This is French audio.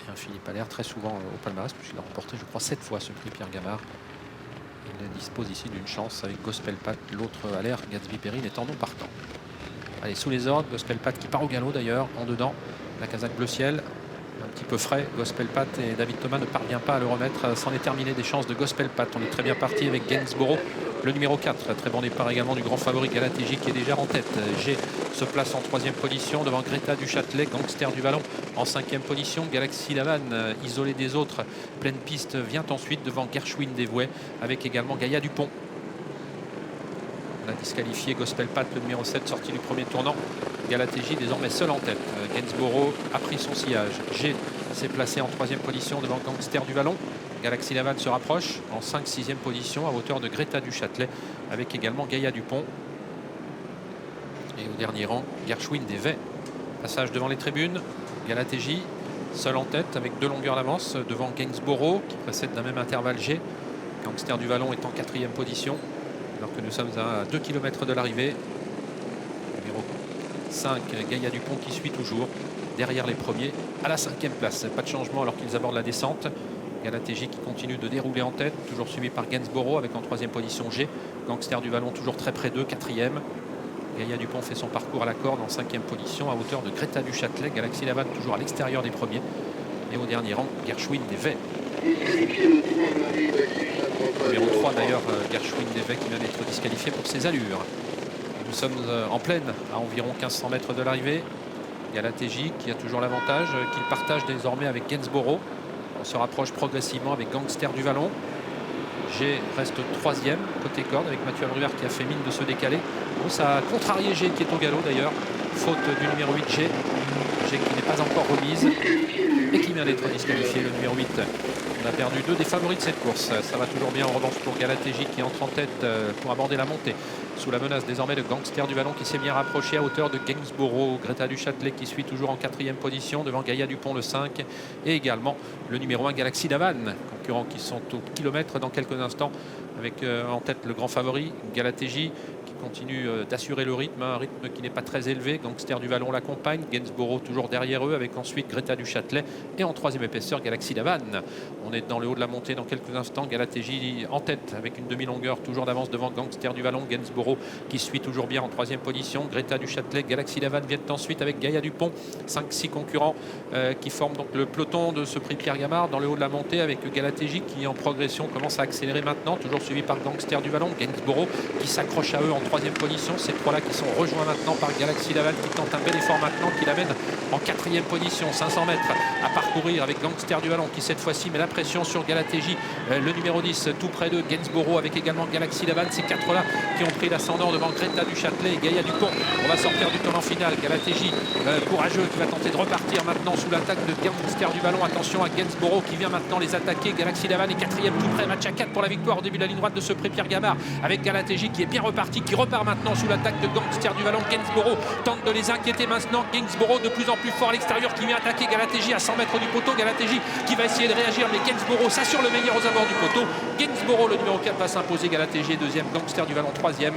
Tiens, Philippe Allaire, très souvent au palmarès, puisqu'il a remporté, je crois, 7 fois ce prix Pierre Gamard. Il dispose ici d'une chance avec Gospel Pat, l'autre Allaire, Gatsby Perrine étant non partant. Allez, sous les ordres, Gospel Pat qui part au galop d'ailleurs, en dedans, la casaque bleu ciel. Un petit peu frais, Gospel Pat, et David Thomas ne parvient pas à le remettre. C'en est terminé des chances de Gospel Pat. On est très bien parti avec Gainsborough, le numéro 4. Très bon départ également du grand favori Galatéji qui est déjà en tête. G se place en 3e position devant Greta du Châtelet, Gangster du Vallon en 5e position. Galaxy Lavanne, isolé des autres, pleine piste, vient ensuite devant Gershwin Desvouets avec également Gaïa Dupont. On a disqualifié Gospel Pat, le numéro 7, sorti du premier tournant. Galatéji désormais seul en tête. Gainsborough a pris son sillage. G s'est placé en 3e position devant Gangster du Vallon. Galaxy Lavanne se rapproche en 5-6e position à hauteur de Greta du Châtelet avec également Gaïa Dupont. Et au dernier rang, Gershwin Desvouets. Passage devant les tribunes. Galatéji seul en tête avec 2 longueurs d'avance devant Gainsborough qui précède d'un même intervalle G. Gangster du Vallon est en 4e position alors que nous sommes à 2 km de l'arrivée. Numéro 5, Gaïa Dupont qui suit toujours derrière les premiers à la 5e place. Pas de changement alors qu'ils abordent la descente. Galatéji qui continue de dérouler en tête, toujours suivi par Gainsborough avec en 3e position G. Gangster du Vallon toujours très près d'eux, 4e. Gaïa Dupont fait son parcours à la corde en 5e position à hauteur de Greta du Châtelet. Galaxy Lavanne toujours à l'extérieur des premiers. Et au dernier rang, Gershwin Desvouets. Numéro 3 d'ailleurs, Gershwin Desvouets qui vient d'être disqualifié pour ses allures. Nous sommes en plaine à environ 1500 mètres de l'arrivée. Galatéji qui a toujours l'avantage, qu'il partage désormais avec Gainsborough. On se rapproche progressivement avec Gangster du Vallon. G reste 3e côté corde avec Mathieu Abruvert qui a fait mine de se décaler. Bon, ça a contrarié G qui est au galop d'ailleurs. Faute du numéro 8 G. G qui n'est pas encore remise et qui vient d'être disqualifié, le numéro 8. On a perdu 2 des favoris de cette course. Ça va toujours bien en revanche pour Galatéji qui entre en tête pour aborder la montée. Sous la menace désormais de Gangster du Vallon qui s'est bien rapproché à hauteur de Gainsborough. Greta du Châtelet qui suit toujours en 4e position devant Gaïa Dupont le 5. Et également le numéro 1 Galaxy Lavanne. Concurrents qui sont au kilomètre dans quelques instants avec en tête le grand favori Galatéji qui continue d'assurer le rythme. Un rythme qui n'est pas très élevé. Gangster du Vallon l'accompagne. Gainsborough toujours derrière eux avec ensuite Greta du Châtelet. Et en 3e épaisseur Galaxy Lavanne. On est dans le haut de la montée dans quelques instants. Galatéji en tête avec une demi-longueur toujours d'avance devant Gangster du Vallon. Gainsborough qui suit toujours bien en 3e position. Greta du Châtelet, Galaxy Lavanne viennent ensuite avec Gaïa Dupont. 5-6 concurrents qui forment donc le peloton de ce prix Pierre Gamard dans le haut de la montée avec Galatéji qui en progression commence à accélérer maintenant. Toujours suivi par Gangster du Vallon. Gainsborough qui s'accroche à eux en 3e position. Ces trois-là qui sont rejoints maintenant par Galaxy Lavanne qui tente un bel effort maintenant qui l'amène en 4e position. 500 mètres à parcourir avec Gangster du Vallon qui cette fois-ci met la pression sur Galatéji. Le numéro 10 tout près de Gainsborough avec également Galaxy Lavanne. Ces 4-là qui ont pris l'ascendant devant Greta du Châtelet et Gaïa Dupont. On va sortir du tournant final. Galatéji courageux qui va tenter de repartir maintenant sous l'attaque de Gangster du Vallon. Attention à Gainsborough qui vient maintenant les attaquer. Galaxy Lavanne est 4e tout près. Match à 4 pour la victoire au début de la ligne droite de ce prix Pierre Gamard avec Galatéji qui est bien reparti, qui repart maintenant sous l'attaque de Gangster du Vallon. Gainsborough tente de les inquiéter maintenant. Gainsborough de plus en plus fort à l'extérieur qui vient attaquer Galatéji à 100 mètres du poteau. Galatéji qui va essayer de réagir mais Gainsborough s'assure le meilleur aux abords du poteau. Gainsborough le numéro 4 va s'imposer. Galatéji est 2e, Gangster du Vallon 3e.